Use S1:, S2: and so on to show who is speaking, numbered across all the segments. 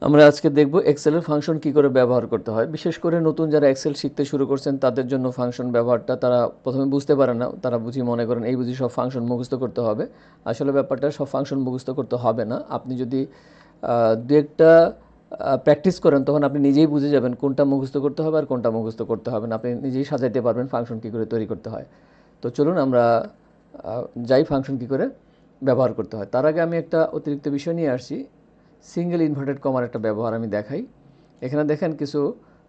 S1: আমরা আজকে দেখব এক্সেলের ফাংশন কি করে ব্যবহার করতে হয়। বিশেষ করে নতুন যারা এক্সেল শিখতে শুরু করছেন তাদের জন্য ফাংশন ব্যবহারটা তারা প্রথমে বুঝতে পারে না। তারা মনে করেন এই বুঝি সব ফাংশন মুখস্থ করতে হবে। আসলে ব্যাপারটা সব ফাংশন মুখস্থ করতে হবে না। আপনি যদি দু একটা প্র্যাকটিস করেন তখন আপনি নিজেই বুঝে যাবেন কোনটা মুখস্থ করতে হবে আর কোনটা মুখস্থ করতে হবে না। আপনি নিজেই সাজাইতে পারবেন ফাংশন কী করে তৈরি করতে হয়। তো চলুন আমরা যাই ফাংশন কী করে ব্যবহার করতে হয়। তার আগে আমি একটা অতিরিক্ত বিষয় নিয়ে আসছি। সিঙ্গেল ইনভার্টেড কমার একটা ব্যবহার আমি দেখাই। এখানে দেখেন কিছু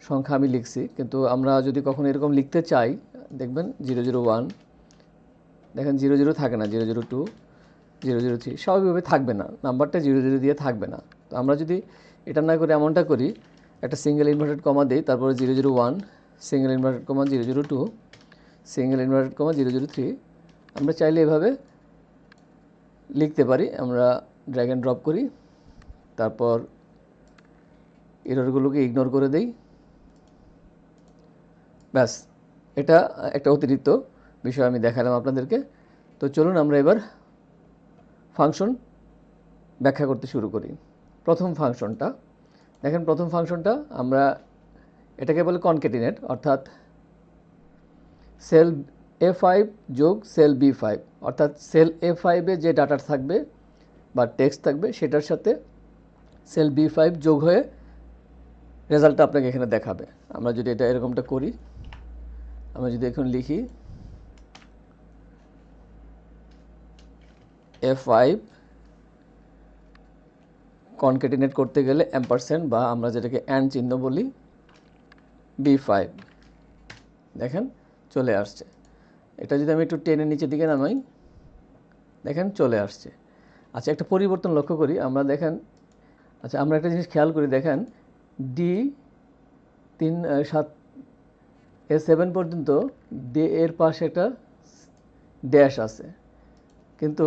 S1: সংখ্যা আমি লিখছি, কিন্তু আমরা যদি কখনো এরকম লিখতে চাই দেখবেন 001, দেখেন 00 থাকে না, 002, 003 স্বাভাবিকভাবে থাকবে না, নাম্বারটা 00 দিয়ে থাকবে না। তো আমরা যদি এটা না করে এমনটা করি, একটা সিঙ্গেল ইনভার্টেড কমা দিই, তারপরে 001, single inverted comma 002, single inverted comma 003, আমরা চাইলে এভাবে লিখতে পারি। আমরা ড্র্যাগ অ্যান্ড ড্রপ করি, তারপর এররগুলোকে ইগনোর করে দেই, ব্যাস। এটা একটা অতিরিক্ত বিষয় আমি দেখালাম আপনাদেরকে। তো চলুন আমরা এবার ফাংশন ব্যাখ্যা করতে শুরু করি। প্রথম ফাংশনটা দেখেন, প্রথম ফাংশনটা আমরা এটাকে বলে কনক্যাটিনেট, অর্থাৎ সেল A5 যোগ সেল B5, অর্থাৎ সেল A5-এ যে ডাটা থাকবে বা টেক্সট থাকবে সেটার সাথে সেল B5 যোগ হয়ে রেজাল্টটা আপনাকে এখানে দেখাবে। আমরা যদি এটা এরকমটা করি, আমরা যদি এখন লিখি A5 কনক্যাটিনেট করতে গেলে অ্যাম্পারস্যান্ড বা আমরা যেটাকে অ্যান্ড চিহ্ন বলি B5, দেখেন চলে আসছে। এটা যদি আমি একটু টেনে নিচের দিকে নামাই, দেখেন চলে আসছে। আচ্ছা, একটা পরিবর্তন লক্ষ্য করি আমরা, দেখেন। আচ্ছা, আমরা একটা জিনিস খেয়াল করি, দেখেন A7 পর্যন্ত এর পাশে একটা ড্যাশ আছে, কিন্তু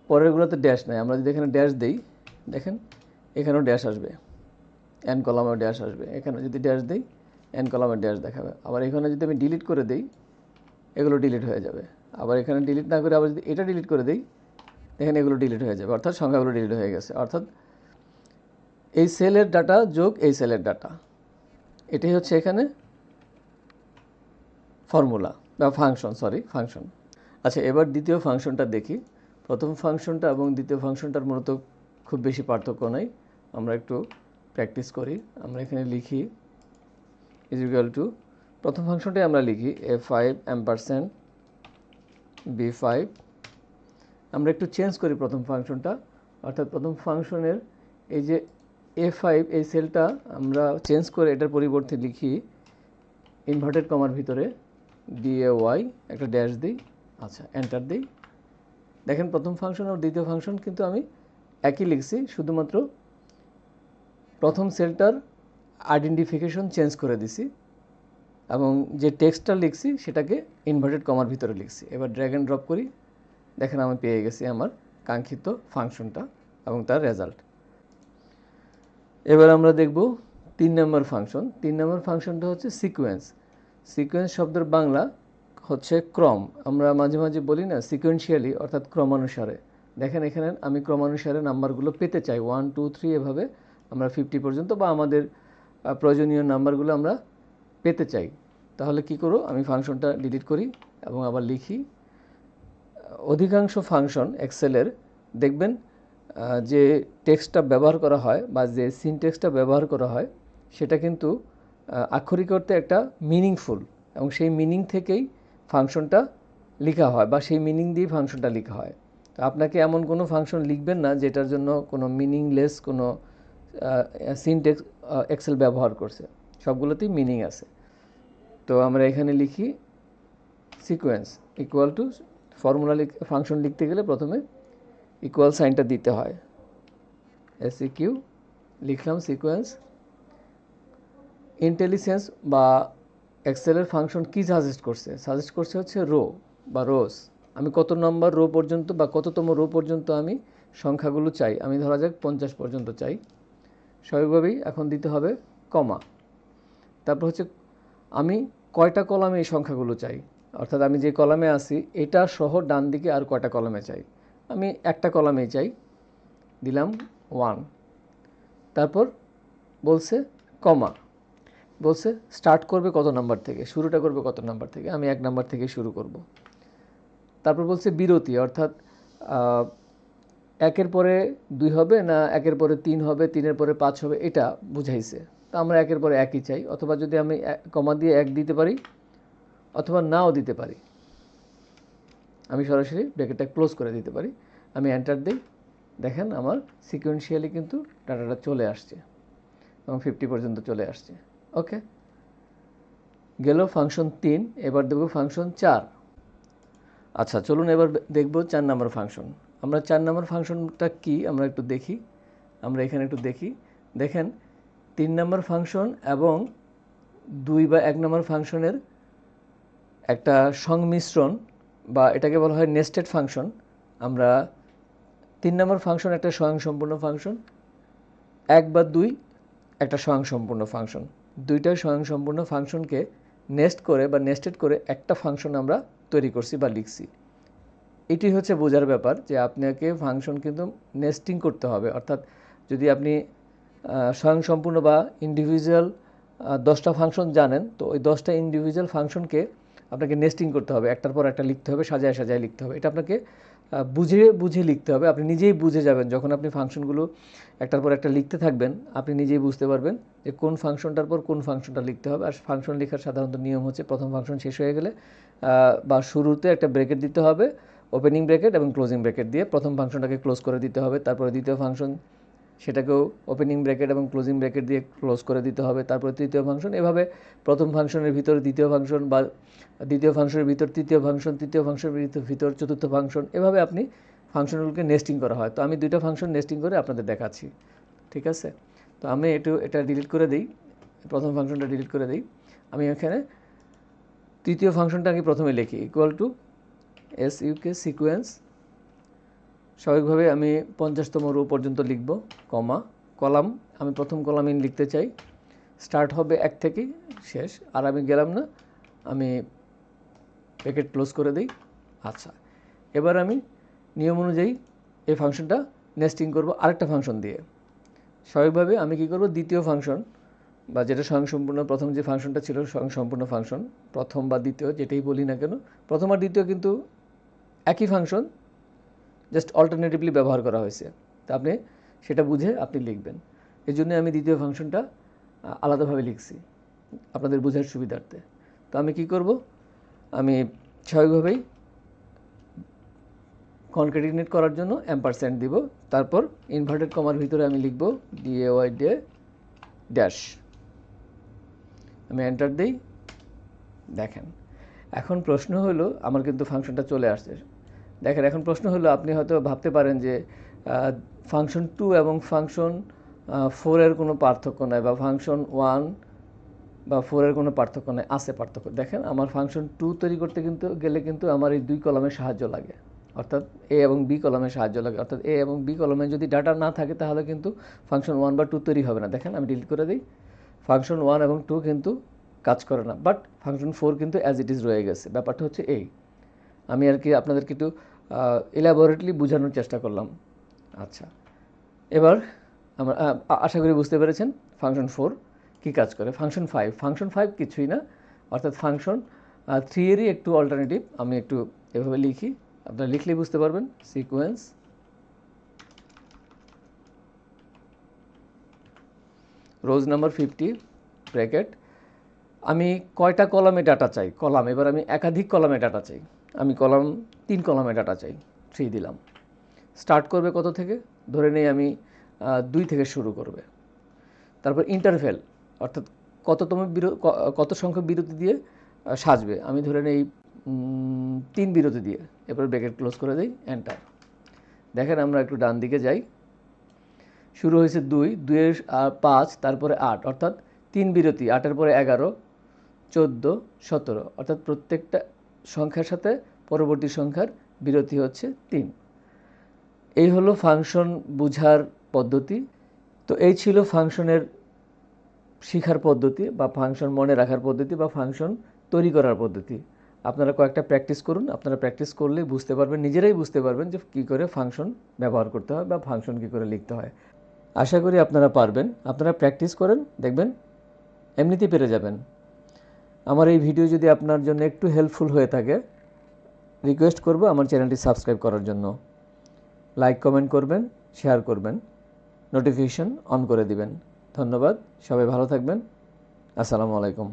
S1: পরেরগুলোতে ড্যাশ নাই। আমরা যদি এখানে ড্যাশ দিই, দেখেন এখানেও ড্যাশ আসবে, এন কলামেও ড্যাশ আসবে। এখানে যদি ড্যাশ দিই, এন কলামের ড্যাশ দেখাবে। আবার এখানে যদি আমি ডিলিট করে দিই, এগুলো ডিলিট হয়ে যাবে। আবার এখানে ডিলিট না করে আবার যদি এটা ডিলিট করে দিই, দেখেন এগুলো ডিলিট হয়ে যাবে, অর্থাৎ সংখ্যাগুলো ডিলিট হয়ে গেছে। অর্থাৎ এই সেলের ডাটা যোগ এই সেলের ডাটা, এটাই হচ্ছে এখানে ফর্মুলা বা ফাংশন, ফাংশন। আচ্ছা, এবার দ্বিতীয় ফাংশনটা দেখি। প্রথম ফাংশনটা এবং দ্বিতীয় ফাংশনটার মূলত খুব বেশি পার্থক্য নাই। আমরা একটু প্র্যাকটিস করি। আমরা এখানে লিখি ইজ ইকুয়াল টু, প্রথম ফাংশনটাই আমরা লিখি A5 অ্যাম্পারস্যান্ড B5। আমরা একটু চেঞ্জ করি প্রথম ফাংশনটা, অর্থাৎ প্রথম ফাংশনের এই যে A5 এই সেলটা আমরা চেঞ্জ করে এটার পরিবর্তে লিখি ইনভার্টেড কমার ভিতরে DAY, একটা ড্যাশ দিই। আচ্ছা, এন্টার দিই। দেখেন প্রথম ফাংশন আর দ্বিতীয় ফাংশন কিন্তু আমি একই লিখছি, শুধুমাত্র প্রথম সেলটার আইডেন্টিফিকেশন চেঞ্জ করে দিছি এবং যে টেক্সটটা লিখছি সেটাকে ইনভার্টেড কমার ভিতরে লিখছি। এবার ড্র্যাগ অ্যান্ড ড্রপ করি, দেখেন আমি পেয়ে গেছি আমার কাঙ্ক্ষিত ফাংশনটা এবং তার রেজাল্ট। এবার আমরা দেখব 3 নম্বর ফাংশন। 3 নম্বর ফাংশনটা হচ্ছে সিকোয়েন্স। সিকোয়েন্স শব্দের বাংলা হচ্ছে ক্রম। আমরা মাঝে মাঝে বলি না সিকোয়েন্সিয়ালি, অর্থাৎ ক্রমানুসারে। দেখেন এখানে আমি ক্রমানুসারে নাম্বারগুলো পেতে চাই, 1 2 3 এভাবে আমরা 50 পর্যন্ত বা আমাদের প্রয়োজনীয় নাম্বারগুলো আমরা পেতে চাই। তাহলে কি করব, আমি ফাংশনটা ডিলিট করি এবং আবার লিখি। অধিকাংশ ফাংশন এক্সেলের দেখবেন যে টেক্সটটা ব্যবহার করা হয় বা যে সিনটেক্সটা ব্যবহার করা হয় সেটা কিন্তু আক্ষরিক অর্থে একটা মিনিংফুল, এবং সেই মিনিং থেকেই ফাংশনটা লেখা হয় বা সেই মিনিং দিয়েই ফাংশনটা লেখা হয়। তো আপনাকে এমন কোনো ফাংশন লিখবেন না যেটার জন্য কোনো মিনিংলেস কোনো সিনটেক্স এক্সেল ব্যবহার করছে, সবগুলোতেই মিনিং আছে। তো আমরা এখানে লিখি sequence equal to, formula function লিখতে গেলে প্রথমে ইকুয়াল সাইনটা দিতে হয়, SEQ লিখলাম সিকোয়েন্স। ইন্টেলিজেন্স বা এক্সেলের ফাংশন কি সাজেস্ট করছে হচ্ছে রো বা রোস। আমি কত নম্বর রো পর্যন্ত বা কততম রো পর্যন্ত আমি সংখ্যাগুলো চাই, আমি ধরা যাক 50 পর্যন্ত চাই। স্বাভাবিকভাবেই এখন দিতে হবে কমা। তারপর হচ্ছে আমি কয়টা কলামে এই সংখ্যাগুলো চাই, অর্থাৎ আমি যে কলামে আছি এটা সহ ডান দিকে আর কয়টা কলামে চাই। আমি একটা কলামেই চাই, দিলাম 1। তারপর বলছে কমা, বলছে স্টার্ট করবে কত নাম্বার থেকে, শুরুটা করবে কত নাম্বার থেকে, আমি 1 নাম্বার থেকে শুরু করব। তারপর বলছে বিরতি, অর্থাৎ 1-এর পরে 2 হবে না 1-এর পরে 3 হবে, 3-এর পরে 5 হবে, এটা বুঝাইছে। তো আমরা 1-এর পরে 1ই চাই, অথবা যদি আমি কমা দিয়ে 1 দিতে পারি অথবা নাও দিতে পারি, আমি সরাসরি ব্র্যাকেটটা ক্লোজ করে দিতে পারি। আমি এন্টার দিই, দেখেন আমার সিকোয়েন্সিয়ালি কিন্তু ডাটাটা চলে আসছে এবং 50 পর্যন্ত চলে আসছে। ওকে, গেল ফাংশন 3, এবার দেবো ফাংশন 4। আচ্ছা চলুন এবার দেখব 4 নম্বর ফাংশন। আমরা 4 নম্বর ফাংশনটা কি আমরা একটু দেখি, আমরা এখানে একটু দেখি। দেখেন 3 নম্বর ফাংশন এবং 2 বা 1 নম্বর ফাংশনের একটা সংমিশ্রণ, বা এটাকে বলা হয় নেস্টেড ফাংশন। আমরা 3 নম্বর ফাংশন একটা স্বয়ংসম্পূর্ণ ফাংশন, 1 বা 2 একটা স্বয়ংসম্পূর্ণ ফাংশন। দুইটা স্বয়ংসম্পূর্ণ ফাংশনকে নেস্ট করে বা নেস্টেড করে একটা ফাংশন আমরা তৈরি করছি বা লিখছি। এটি হচ্ছে বোঝার ব্যাপার যে আপনাকে ফাংশন কিন্তু নেস্টিং করতে হবে, অর্থাৎ যদি আপনি স্বয়ংসম্পূর্ণ বা ইন্ডিভিজুয়াল 10টা ফাংশন জানেন, তো ওই 10টা ইন্ডিভিজুয়াল ফাংশনকে আপনাকে নেস্টিং করতে হবে, একটার পর একটা লিখতে হবে, সাজায় সাজায় লিখতে হবে। এটা আপনাকে বুঝে বুঝে লিখতে হবে। আপনি নিজেই বুঝে যাবেন যখন আপনি ফাংশনগুলো একটার পর একটা লিখতে থাকবেন, আপনি নিজেই বুঝতে পারবেন যে কোন ফাংশনটার পর কোন ফাংশনটা লিখতে হবে। আর ফাংশন লেখার সাধারণত নিয়ম হচ্ছে প্রথম ফাংশন শেষ হয়ে গেলে বা শুরুতে একটা ব্র্যাকেট দিতে হবে, ওপেনিং ব্র্যাকেট এবং ক্লোজিং ব্র্যাকেট দিয়ে প্রথম ফাংশনটাকে ক্লোজ করে দিতে হবে। তারপরে দ্বিতীয় ফাংশন, সেটাকেও ওপেনিং ব্র্যাকেট এবং ক্লোজিং ব্র্যাকেট দিয়ে ক্লোজ করে দিতে হবে। তারপরে তৃতীয় ফাংশন, এভাবে প্রথম ফাংশনের ভিতরে দ্বিতীয় ফাংশন, বা দ্বিতীয় ফাংশনের ভিতর তৃতীয় ফাংশন, তৃতীয় ফাংশনের ভিতর চতুর্থ ফাংশন, এভাবে আপনি ফাংশনগুলোকে নেস্টিং করা হয়। তো আমি 2টা ফাংশন নেস্টিং করে আপনাদের দেখাচ্ছি, ঠিক আছে? তো আমি এটা ডিলিট করে দিই, প্রথম ফাংশনটা ডিলিট করে দিই। আমি এখানে তৃতীয় ফাংশনটাকে প্রথমে লিখি, ইকুয়াল টু SUK সিকোয়েন্স। স্বাভাবিকভাবে আমি 50তম রো পর্যন্ত লিখব, কমা, কলাম, আমি প্রথম কলাম ইন লিখতে চাই, স্টার্ট হবে 1 থেকে শেষ, আর আমি গেলাম না, আমি ব্র্যাকেট ক্লোজ করে দিই। আচ্ছা, এবার আমি নিয়ম অনুযায়ী এই ফাংশনটা নেস্টিং করব আরেকটা ফাংশন দিয়ে। স্বাভাবিকভাবে আমি কি করব, দ্বিতীয় ফাংশন বা যেটা স্বয়ংসম্পূর্ণ, প্রথম যে ফাংশনটা ছিল স্বয়ংসম্পূর্ণ ফাংশন, প্রথম বা দ্বিতীয় যেটাই বলি না কেন, প্রথম আর দ্বিতীয় কিন্তু একই ফাংশন, জাস্ট অল্টারনেটিভলি ব্যবহার করা হয়েছে। তা আপনি সেটা বুঝে আপনি লিখবেন। এই জন্য আমি দ্বিতীয় ফাংশনটা আলাদাভাবে লিখছি আপনাদের বোঝার সুবিধার্থে। তো আমি কি করব, আমি স্বাভাবিকভাবেই কনক্যাটিনেট করার জন্য অ্যাম্পারস্যান্ড দিব, তারপর ইনভার্টেড কমার ভিতরে আমি লিখব DAY ড্যাশ, আমি এন্টার দিই। দেখেন এখন প্রশ্ন হলো, আমার কিন্তু ফাংশনটা চলে আসছে। দেখেন এখন প্রশ্ন হলো, আপনি হয়তো ভাবতে পারেন যে ফাংশন 2 এবং ফাংশন 4 এর কোনো পার্থক্য নাই, বা ফাংশন 1 বা 4 এর কোনো পার্থক্য নাই। আছে পার্থক্য। দেখেন আমার ফাংশন 2 তৈরি করতে গেলে কিন্তু আমার এই 2 কলামের সাহায্য লাগে, অর্থাৎ A এবং B কলামের সাহায্য লাগে। অর্থাৎ A এবং B কলামে যদি ডাটা না থাকে তাহলে কিন্তু ফাংশন 1 বা 2 তৈরি হবে না। দেখেন আমি ডিলিট করে দিই, ফাংশন 1 এবং 2 কিন্তু কাজ করে না, বাট ফাংশন 4 কিন্তু অ্যাজ ইট ইজ রয়ে গেছে। ব্যাপারটা হচ্ছে এই, আমি আর কি আপনাদেরকে একটু এলাবোরেটলি বোঝানোর চেষ্টা করলাম। আচ্ছা, এবার আমরা আশা করি বুঝতে পেরেছেন ফাংশন 4 কী কাজ করে। ফাংশন 5 কিছুই না, অর্থাৎ ফাংশন 3 এরই একটু অল্টারনেটিভ। আমি একটু এভাবে লিখি, আপনারা লিখলেই বুঝতে পারবেন। সিকোয়েন্স রোজ নাম্বার 50 ব্র্যাকেট, আমি কয়টা কলামে ডাটা চাই, কলাম, এবার আমি একাধিক কলামে ডাটা চাই, আমি কলাম 3 কলামে ডাটা চাই, 3 দিলাম। স্টার্ট করবে কত থেকে, ধরে নেই আমি 2 থেকে শুরু করবে। তারপর ইন্টারভেল, অর্থাৎ কত সংখ্যক বিরতি দিয়ে সাজবে, আমি ধরে নেই 3 বিরতি দিয়ে। এরপর ব্র্যাকেট ক্লোজ করে দিই, এন্টার। দেখেন আমরা একটু ডান দিকে যাই, শুরু হয়েছে 2, 2-এর 5, তারপরে 8, অর্থাৎ 3 বিরতি, 8-এর পরে 11, 14, 17, অর্থাৎ প্রত্যেকটা সংখ্যার সাথে পরবর্তী সংখ্যার বিরতি হচ্ছে 3। এই হলো ফাংশন বুঝার পদ্ধতি। তো এই ছিল ফাংশনের শেখার পদ্ধতি, বা ফাংশন মনে রাখার পদ্ধতি, বা ফাংশন তৈরি করার পদ্ধতি। আপনারা কয়েকটা প্র্যাকটিস করুন, আপনারা প্র্যাকটিস করলেই বুঝতে পারবেন, নিজেরাই বুঝতে পারবেন যে কী করে ফাংশন ব্যবহার করতে হয় বা ফাংশন কী করে লিখতে হয়। আশা করি আপনারা পারবেন। আপনারা প্র্যাকটিস করেন, দেখবেন এমনিতেই পেরে যাবেন। আমার এই ভিডিও যদি আপনার জন্য একটু হেল্পফুল হয়ে থাকে, রিকোয়েস্ট করব আমার চ্যানেলটি সাবস্ক্রাইব করার জন্য। লাইক, কমেন্ট করবেন, শেয়ার করবেন, নোটিফিকেশন অন করে দিবেন। ধন্যবাদ, সবাই ভালো থাকবেন। আসসালামু আলাইকুম।